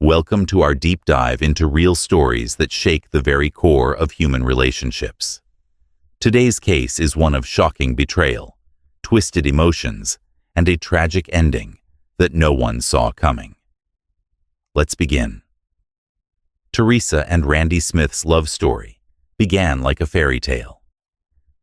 Welcome to our deep dive into real stories that shake the very core of human relationships. Today's case is one of shocking betrayal, twisted emotions, and a tragic ending that no one saw coming. Let's begin. Teresa and Randy Smith's love story began like a fairy tale.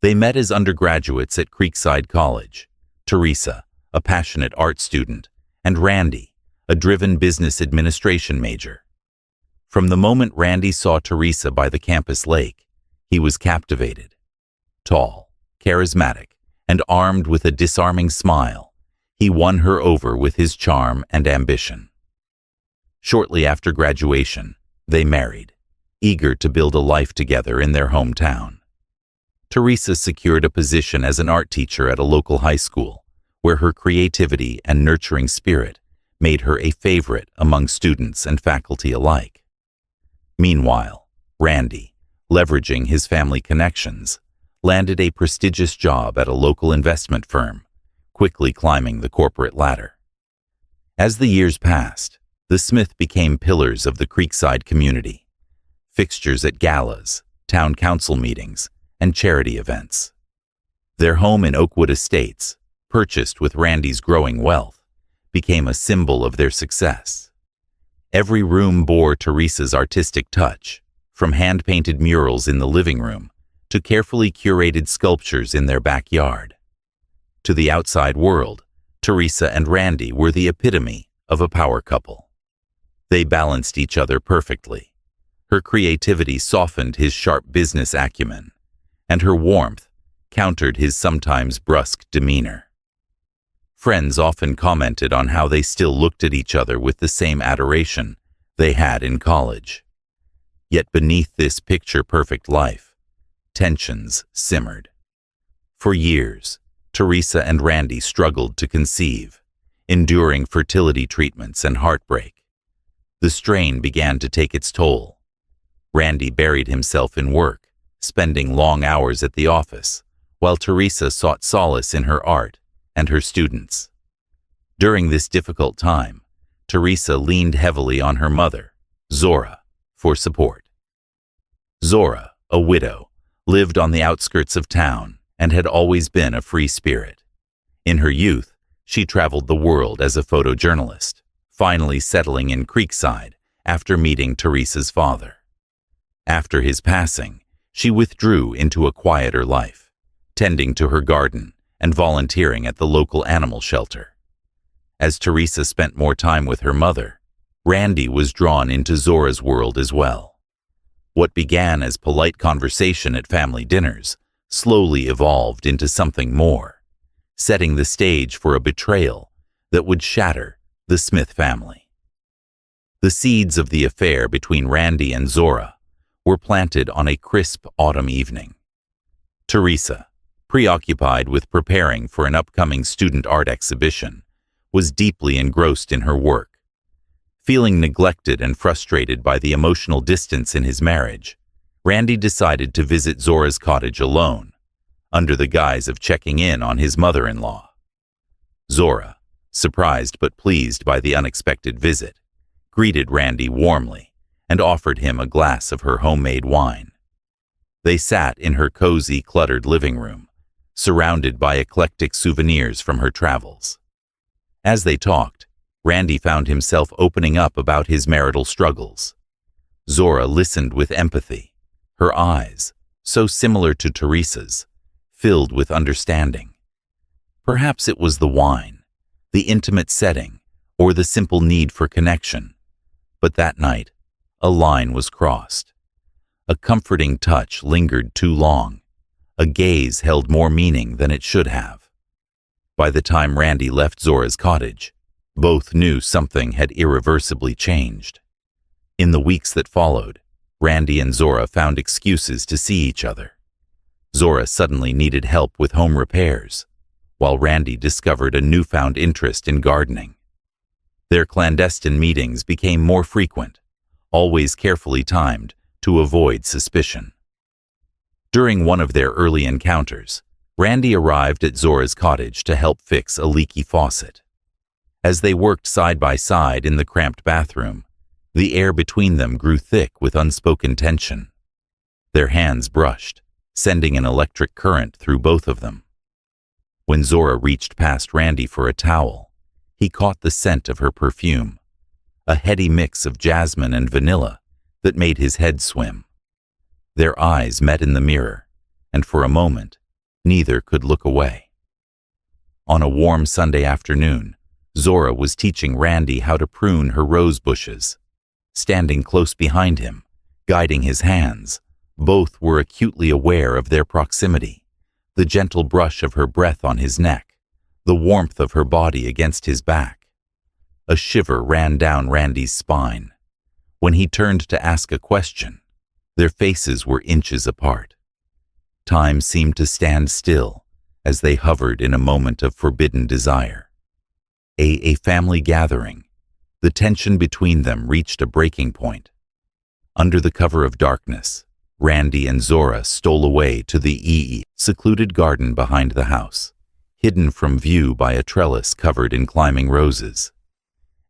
They met as undergraduates at Creekside College. Teresa, a passionate art student, and Randy, a driven business administration major. From the moment Randy saw Teresa by the campus lake, he was captivated. Tall, charismatic, and armed with a disarming smile, he won her over with his charm and ambition. Shortly after graduation, they married, eager to build a life together in their hometown. Teresa secured a position as an art teacher at a local high school, where her creativity and nurturing spirit made her a favorite among students and faculty alike. Meanwhile, Randy, leveraging his family connections, landed a prestigious job at a local investment firm, quickly climbing the corporate ladder. As the years passed, the Smith became pillars of the Creekside community, fixtures at galas, town council meetings, and charity events. Their home in Oakwood Estates, purchased with Randy's growing wealth, became a symbol of their success. Every room bore Teresa's artistic touch, from hand-painted murals in the living room to carefully curated sculptures in their backyard. To the outside world, Teresa and Randy were the epitome of a power couple. They balanced each other perfectly. Her creativity softened his sharp business acumen, and her warmth countered his sometimes brusque demeanor. Friends often commented on how they still looked at each other with the same adoration they had in college. Yet beneath this picture-perfect life, tensions simmered. For years, Teresa and Randy struggled to conceive, enduring fertility treatments and heartbreak. The strain began to take its toll. Randy buried himself in work, spending long hours at the office, while Teresa sought solace in her art and her students. During this difficult time, Teresa leaned heavily on her mother, Zora, for support. Zora, a widow, lived on the outskirts of town and had always been a free spirit. In her youth, she traveled the world as a photojournalist, finally settling in Creekside after meeting Teresa's father. After his passing, she withdrew into a quieter life, tending to her garden and volunteering at the local animal shelter. As Teresa spent more time with her mother, Randy was drawn into Zora's world as well. What began as polite conversation at family dinners slowly evolved into something more, setting the stage for a betrayal that would shatter the Smith family. The seeds of the affair between Randy and Zora were planted on a crisp autumn evening. Teresa, preoccupied with preparing for an upcoming student art exhibition, was deeply engrossed in her work. Feeling neglected and frustrated by the emotional distance in his marriage, Randy decided to visit Zora's cottage alone, under the guise of checking in on his mother-in-law. Zora, surprised but pleased by the unexpected visit, greeted Randy warmly and offered him a glass of her homemade wine. They sat in her cozy, cluttered living room, surrounded by eclectic souvenirs from her travels. As they talked, Randy found himself opening up about his marital struggles. Zora listened with empathy, her eyes, so similar to Teresa's, filled with understanding. Perhaps it was the wine, the intimate setting, or the simple need for connection. But that night, a line was crossed. A comforting touch lingered too long. A gaze held more meaning than it should have. By the time Randy left Zora's cottage, both knew something had irreversibly changed. In the weeks that followed, Randy and Zora found excuses to see each other. Zora suddenly needed help with home repairs, while Randy discovered a newfound interest in gardening. Their clandestine meetings became more frequent, always carefully timed to avoid suspicion. During one of their early encounters, Randy arrived at Zora's cottage to help fix a leaky faucet. As they worked side by side in the cramped bathroom, The air between them grew thick with unspoken tension. Their hands brushed, sending an electric current through both of them. When Zora reached past Randy for a towel, he caught the scent of her perfume, a heady mix of jasmine and vanilla that made his head swim. Their eyes met in the mirror, and for a moment, neither could look away. On a warm Sunday afternoon, Zora was teaching Randy how to prune her rose bushes. Standing close behind him, guiding his hands, both were acutely aware of their proximity, the gentle brush of her breath on his neck, the warmth of her body against his back. A shiver ran down Randy's spine. When he turned to ask a question, their faces were inches apart. Time seemed to stand still as they hovered in a moment of forbidden desire. A family gathering. The tension between them reached a breaking point. Under the cover of darkness, Randy and Zora stole away to the secluded garden behind the house, hidden from view by a trellis covered in climbing roses.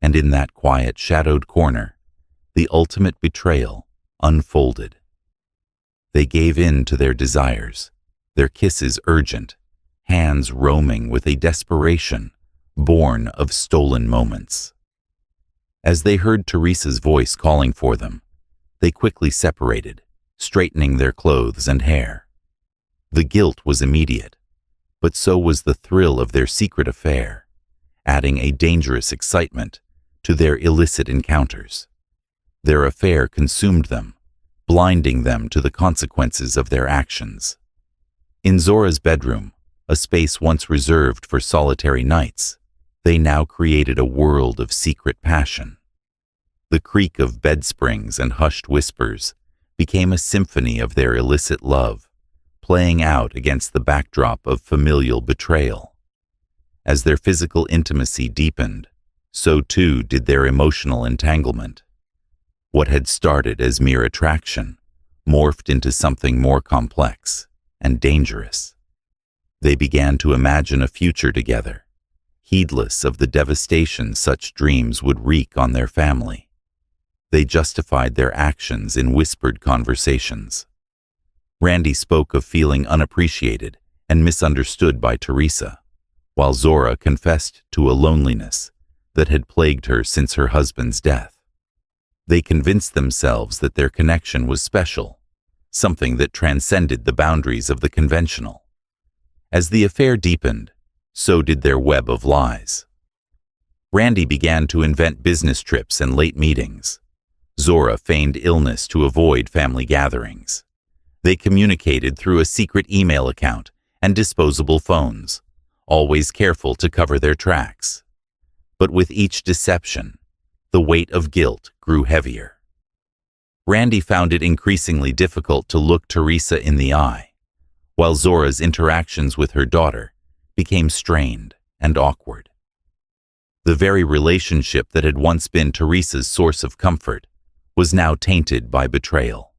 And in that quiet, shadowed corner, the ultimate betrayal unfolded. They gave in to their desires, their kisses urgent, hands roaming with a desperation born of stolen moments. As they heard Teresa's voice calling for them, they quickly separated, straightening their clothes and hair. The guilt was immediate, but so was the thrill of their secret affair, adding a dangerous excitement to their illicit encounters. Their affair consumed them, blinding them to the consequences of their actions. In Zora's bedroom, a space once reserved for solitary nights, they now created a world of secret passion. The creak of bed springs and hushed whispers became a symphony of their illicit love, playing out against the backdrop of familial betrayal. As their physical intimacy deepened, so too did their emotional entanglement. What had started as mere attraction morphed into something more complex and dangerous. They began to imagine a future together, heedless of the devastation such dreams would wreak on their family. They justified their actions in whispered conversations. Randy spoke of feeling unappreciated and misunderstood by Teresa, while Zora confessed to a loneliness that had plagued her since her husband's death. They convinced themselves that their connection was special, something that transcended the boundaries of the conventional. As the affair deepened, so did their web of lies. Randy began to invent business trips and late meetings. Zora feigned illness to avoid family gatherings. They communicated through a secret email account and disposable phones, always careful to cover their tracks. But with each deception, the weight of guilt grew heavier. Randy found it increasingly difficult to look Teresa in the eye, while Zora's interactions with her daughter became strained and awkward. The very relationship that had once been Teresa's source of comfort was now tainted by betrayal.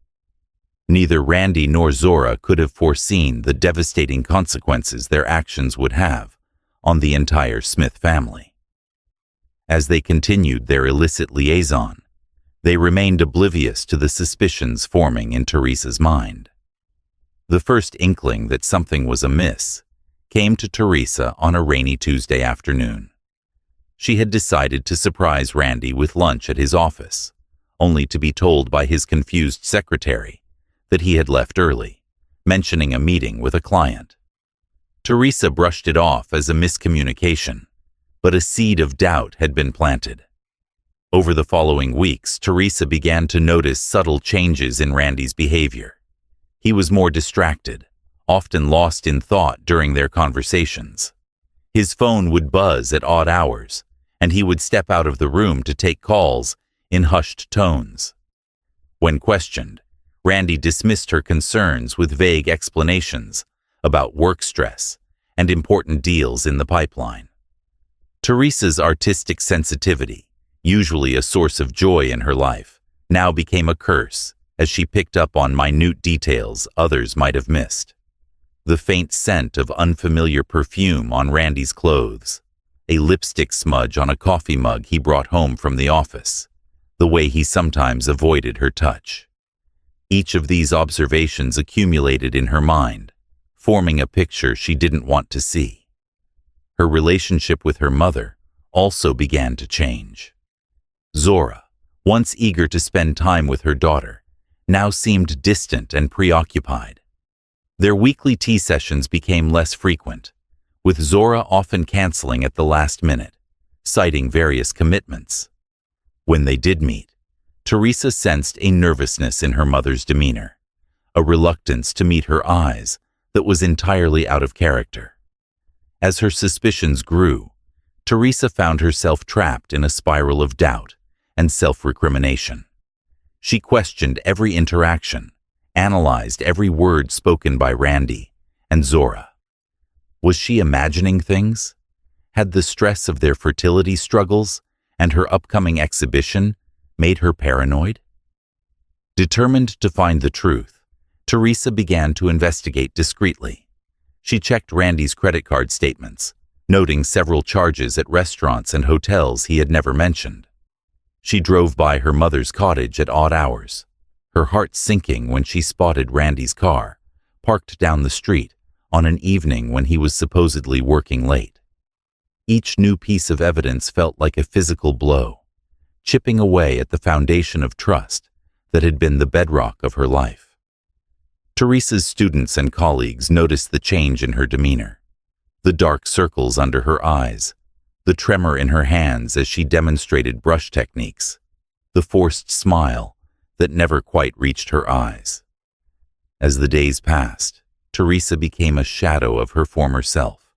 Neither Randy nor Zora could have foreseen the devastating consequences their actions would have on the entire Smith family. As they continued their illicit liaison, they remained oblivious to the suspicions forming in Teresa's mind. The first inkling that something was amiss came to Teresa on a rainy Tuesday afternoon. She had decided to surprise Randy with lunch at his office, only to be told by his confused secretary that he had left early, mentioning a meeting with a client. Teresa brushed it off as a miscommunication, but a seed of doubt had been planted. Over the following weeks, Teresa began to notice subtle changes in Randy's behavior. He was more distracted, often lost in thought during their conversations. His phone would buzz at odd hours, and he would step out of the room to take calls in hushed tones. When questioned, Randy dismissed her concerns with vague explanations about work stress and important deals in the pipeline. Teresa's artistic sensitivity, usually a source of joy in her life, now became a curse as she picked up on minute details others might have missed. The faint scent of unfamiliar perfume on Randy's clothes, a lipstick smudge on a coffee mug he brought home from the office, the way he sometimes avoided her touch. Each of these observations accumulated in her mind, forming a picture she didn't want to see. Her relationship with her mother also began to change. Zora, once eager to spend time with her daughter, now seemed distant and preoccupied. Their weekly tea sessions became less frequent, with Zora often canceling at the last minute, citing various commitments. When they did meet, Teresa sensed a nervousness in her mother's demeanor, a reluctance to meet her eyes that was entirely out of character. As her suspicions grew, Teresa found herself trapped in a spiral of doubt and self-recrimination. She questioned every interaction, analyzed every word spoken by Randy and Zora. Was she imagining things? Had the stress of their fertility struggles and her upcoming exhibition made her paranoid? Determined to find the truth, Teresa began to investigate discreetly. She checked Randy's credit card statements, noting several charges at restaurants and hotels he had never mentioned. She drove by her mother's cottage at odd hours, her heart sinking when she spotted Randy's car, parked down the street on an evening when he was supposedly working late. Each new piece of evidence felt like a physical blow, chipping away at the foundation of trust that had been the bedrock of her life. Teresa's students and colleagues noticed the change in her demeanor, the dark circles under her eyes, the tremor in her hands as she demonstrated brush techniques, the forced smile that never quite reached her eyes. As the days passed, Teresa became a shadow of her former self,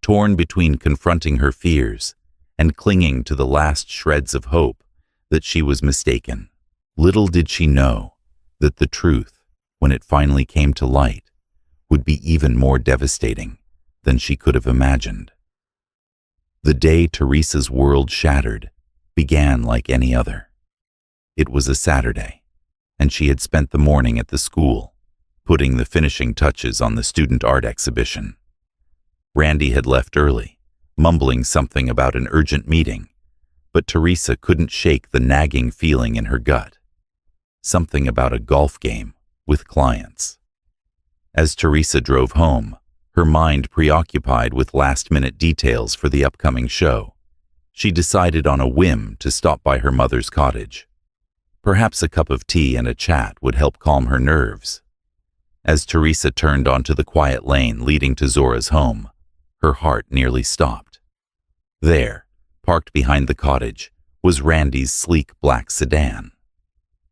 torn between confronting her fears and clinging to the last shreds of hope that she was mistaken. Little did she know that the truth, when it finally came to light, would be even more devastating than she could have imagined. The day Teresa's world shattered began like any other. It was a Saturday, and she had spent the morning at the school, putting the finishing touches on the student art exhibition. Randy had left early, mumbling something about an urgent meeting, but Teresa couldn't shake the nagging feeling in her gut. Something about a golf game with clients. As Teresa drove home, her mind preoccupied with last-minute details for the upcoming show, she decided on a whim to stop by her mother's cottage. Perhaps a cup of tea and a chat would help calm her nerves. As Teresa turned onto the quiet lane leading to Zora's home, her heart nearly stopped. There, parked behind the cottage, was Randy's sleek black sedan.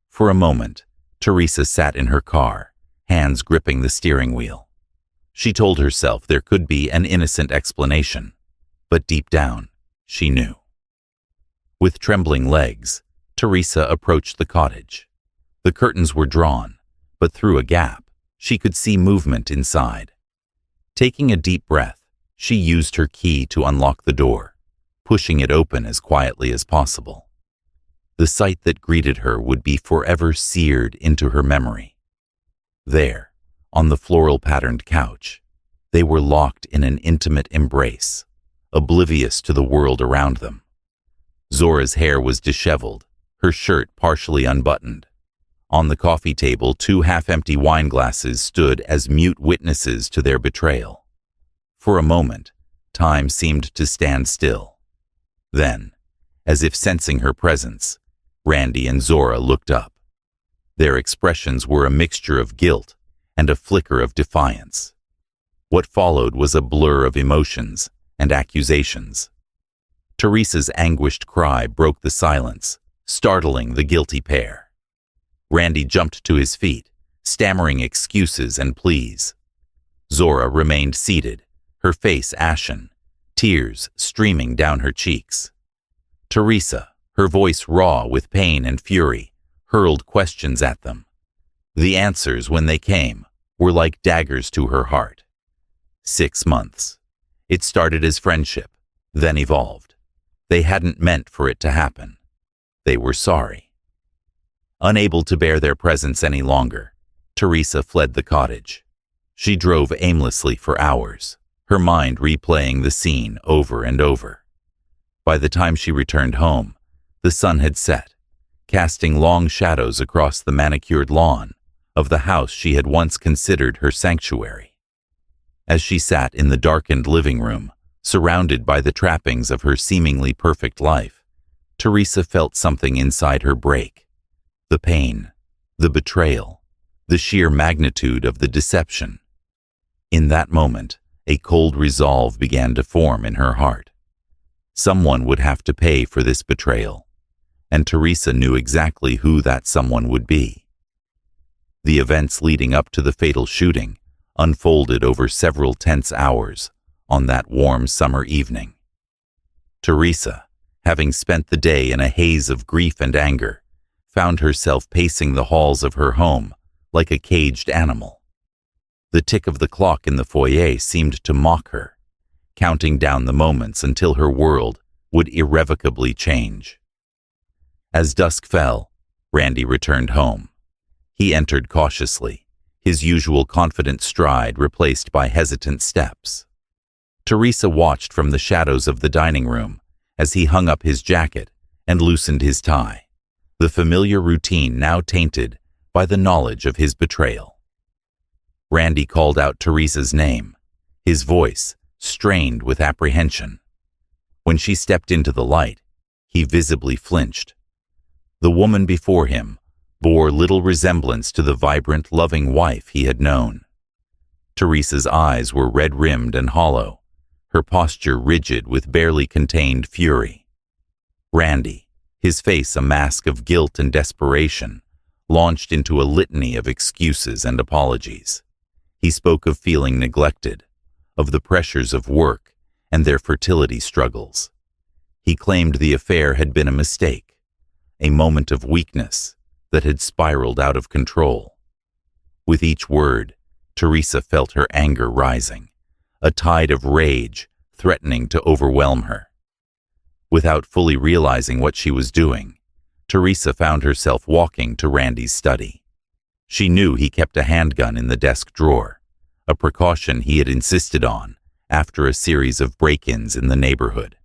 For a moment, Teresa sat in her car, hands gripping the steering wheel. She told herself there could be an innocent explanation, but deep down, she knew. With trembling legs, Teresa approached the cottage. The curtains were drawn, but through a gap, she could see movement inside. Taking a deep breath, she used her key to unlock the door, pushing it open as quietly as possible. The sight that greeted her would be forever seared into her memory. There, on the floral-patterned couch, they were locked in an intimate embrace, oblivious to the world around them. Zora's hair was disheveled, her shirt partially unbuttoned. On the coffee table, 2 half-empty wine glasses stood as mute witnesses to their betrayal. For a moment, time seemed to stand still. Then, as if sensing her presence, Randy and Zora looked up. Their expressions were a mixture of guilt and a flicker of defiance. What followed was a blur of emotions and accusations. Teresa's anguished cry broke the silence, startling the guilty pair. Randy jumped to his feet, stammering excuses and pleas. Zora remained seated, her face ashen, tears streaming down her cheeks. Teresa, her voice raw with pain and fury, hurled questions at them. The answers, when they came, were like daggers to her heart. 6 months. It started as friendship, then evolved. They hadn't meant for it to happen. They were sorry. Unable to bear their presence any longer, Teresa fled the cottage. She drove aimlessly for hours, her mind replaying the scene over and over. By the time she returned home, the sun had set, casting long shadows across the manicured lawn of the house she had once considered her sanctuary. As she sat in the darkened living room, surrounded by the trappings of her seemingly perfect life, Teresa felt something inside her break. The pain, the betrayal, the sheer magnitude of the deception. In that moment, a cold resolve began to form in her heart. Someone would have to pay for this betrayal, and Teresa knew exactly who that someone would be. The events leading up to the fatal shooting unfolded over several tense hours on that warm summer evening. Teresa, having spent the day in a haze of grief and anger, found herself pacing the halls of her home like a caged animal. The tick of the clock in the foyer seemed to mock her, counting down the moments until her world would irrevocably change. As dusk fell, Randy returned home. He entered cautiously, his usual confident stride replaced by hesitant steps. Teresa watched from the shadows of the dining room as he hung up his jacket and loosened his tie, the familiar routine now tainted by the knowledge of his betrayal. Randy called out Teresa's name, his voice strained with apprehension. When she stepped into the light, he visibly flinched. The woman before him bore little resemblance to the vibrant, loving wife he had known. Teresa's eyes were red-rimmed and hollow, her posture rigid with barely contained fury. Randy, his face a mask of guilt and desperation, launched into a litany of excuses and apologies. He spoke of feeling neglected, of the pressures of work and their fertility struggles. He claimed the affair had been a mistake, a moment of weakness that had spiraled out of control. With each word, Teresa felt her anger rising, a tide of rage threatening to overwhelm her. Without fully realizing what she was doing, Teresa found herself walking to Randy's study. She knew he kept a handgun in the desk drawer, a precaution he had insisted on after a series of break-ins in the neighborhood.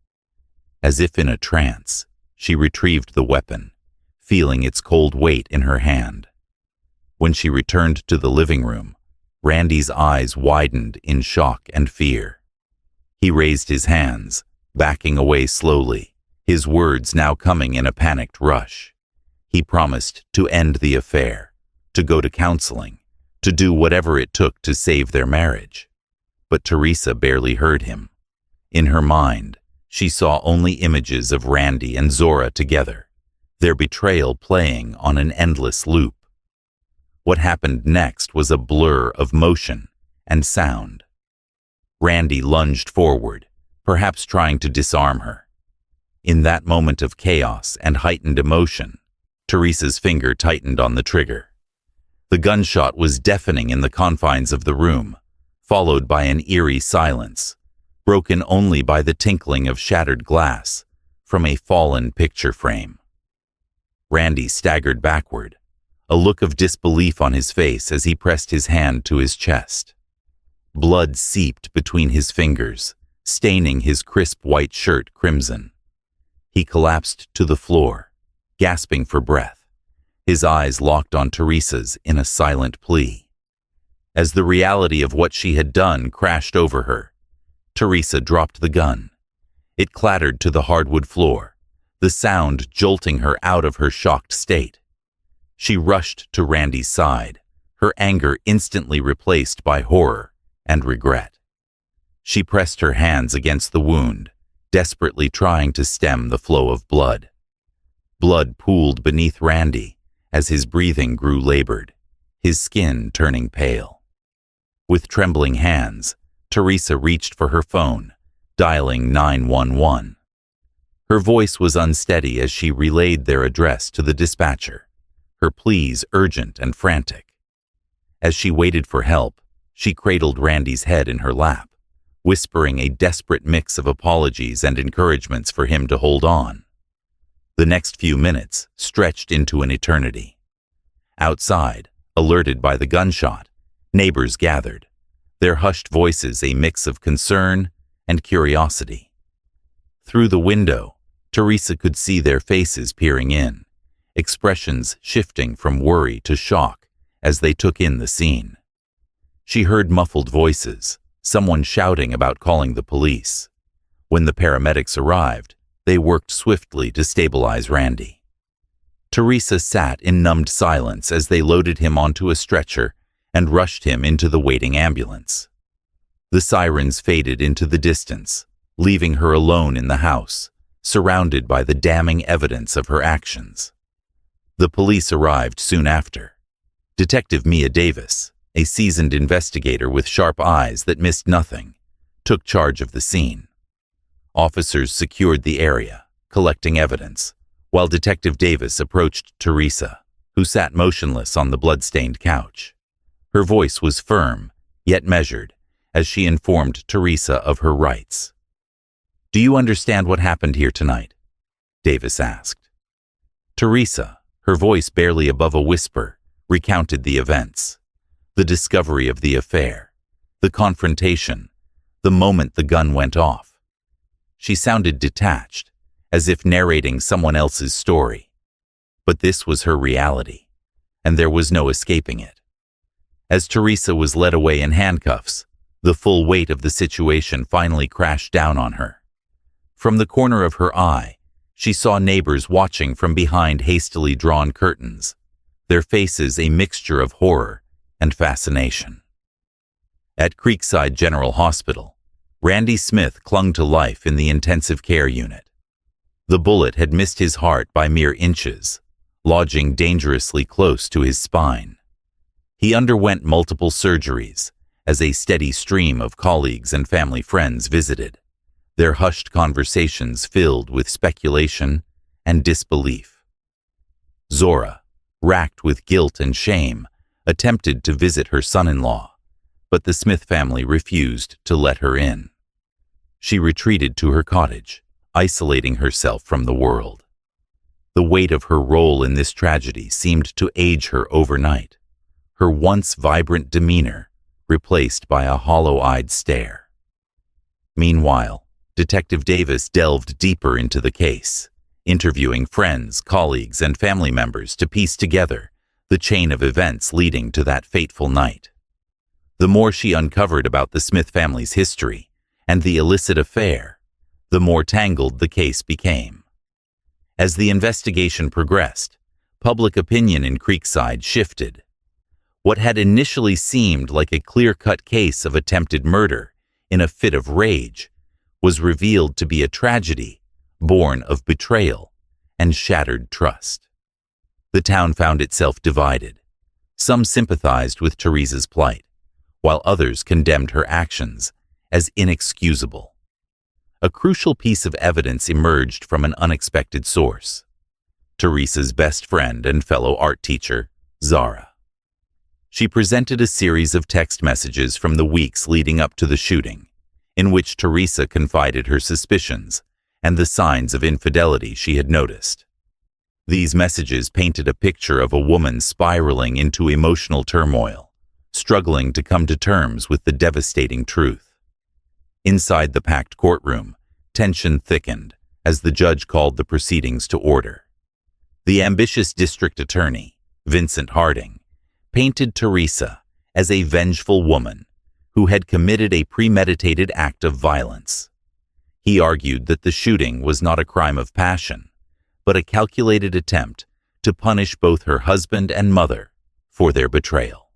As if in a trance, she retrieved the weapon, feeling its cold weight in her hand. When she returned to the living room, Randy's eyes widened in shock and fear. He raised his hands, backing away slowly, his words now coming in a panicked rush. He promised to end the affair, to go to counseling, to do whatever it took to save their marriage. But Teresa barely heard him. In her mind, she saw only images of Randy and Zora together, their betrayal playing on an endless loop. What happened next was a blur of motion and sound. Randy lunged forward, perhaps trying to disarm her. In that moment of chaos and heightened emotion, Teresa's finger tightened on the trigger. The gunshot was deafening in the confines of the room, followed by an eerie silence, broken only by the tinkling of shattered glass from a fallen picture frame. Randy staggered backward, a look of disbelief on his face as he pressed his hand to his chest. Blood seeped between his fingers, staining his crisp white shirt crimson. He collapsed to the floor, gasping for breath, his eyes locked on Teresa's in a silent plea. As the reality of what she had done crashed over her, Teresa dropped the gun. It clattered to the hardwood floor, the sound jolting her out of her shocked state. She rushed to Randy's side, her anger instantly replaced by horror and regret. She pressed her hands against the wound, desperately trying to stem the flow of blood. Blood pooled beneath Randy as his breathing grew labored, his skin turning pale. With trembling hands, Teresa reached for her phone, dialing 911. Her voice was unsteady as she relayed their address to the dispatcher, her pleas urgent and frantic. As she waited for help, she cradled Randy's head in her lap, whispering a desperate mix of apologies and encouragements for him to hold on. The next few minutes stretched into an eternity. Outside, alerted by the gunshot, neighbors gathered, their hushed voices a mix of concern and curiosity. Through the window, Teresa could see their faces peering in, expressions shifting from worry to shock as they took in the scene. She heard muffled voices, someone shouting about calling the police. When the paramedics arrived, they worked swiftly to stabilize Randy. Teresa sat in numbed silence as they loaded him onto a stretcher and rushed him into the waiting ambulance. The sirens faded into the distance, leaving her alone in the house, surrounded by the damning evidence of her actions. The police arrived soon after. Detective Mia Davis, a seasoned investigator with sharp eyes that missed nothing, took charge of the scene. Officers secured the area, collecting evidence, while Detective Davis approached Teresa, who sat motionless on the blood-stained couch. Her voice was firm, yet measured, as she informed Teresa of her rights. "Do you understand what happened here tonight?" Davis asked. Teresa, her voice barely above a whisper, recounted the events. The discovery of the affair, the confrontation, the moment the gun went off. She sounded detached, as if narrating someone else's story. But this was her reality, and there was no escaping it. As Teresa was led away in handcuffs, the full weight of the situation finally crashed down on her. From the corner of her eye, she saw neighbors watching from behind hastily drawn curtains, their faces a mixture of horror and fascination. At Creekside General Hospital, Randy Smith clung to life in the intensive care unit. The bullet had missed his heart by mere inches, lodging dangerously close to his spine. He underwent multiple surgeries as a steady stream of colleagues and family friends visited, their hushed conversations filled with speculation and disbelief. Zora, racked with guilt and shame, attempted to visit her son-in-law, but the Smith family refused to let her in. She retreated to her cottage, isolating herself from the world. The weight of her role in this tragedy seemed to age her overnight, her once vibrant demeanor replaced by a hollow-eyed stare. Meanwhile, Detective Davis delved deeper into the case, interviewing friends, colleagues, and family members to piece together the chain of events leading to that fateful night. The more she uncovered about the Smith family's history and the illicit affair, the more tangled the case became. As the investigation progressed, public opinion in Creekside shifted. What had initially seemed like a clear-cut case of attempted murder in a fit of rage was revealed to be a tragedy born of betrayal and shattered trust. The town found itself divided. Some sympathized with Teresa's plight, while others condemned her actions as inexcusable. A crucial piece of evidence emerged from an unexpected source: Teresa's best friend and fellow art teacher, Zara. She presented a series of text messages from the weeks leading up to the shooting, in which Teresa confided her suspicions and the signs of infidelity she had noticed. These messages painted a picture of a woman spiraling into emotional turmoil, struggling to come to terms with the devastating truth. Inside the packed courtroom, tension thickened as the judge called the proceedings to order. The ambitious district attorney, Vincent Harding, painted Teresa as a vengeful woman who had committed a premeditated act of violence. He argued that the shooting was not a crime of passion, but a calculated attempt to punish both her husband and mother for their betrayal.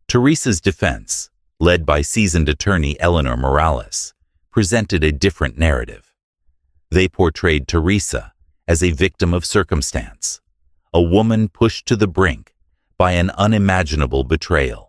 Teresa's defense, led by seasoned attorney Eleanor Morales, presented a different narrative. They portrayed Teresa as a victim of circumstance, a woman pushed to the brink by an unimaginable betrayal.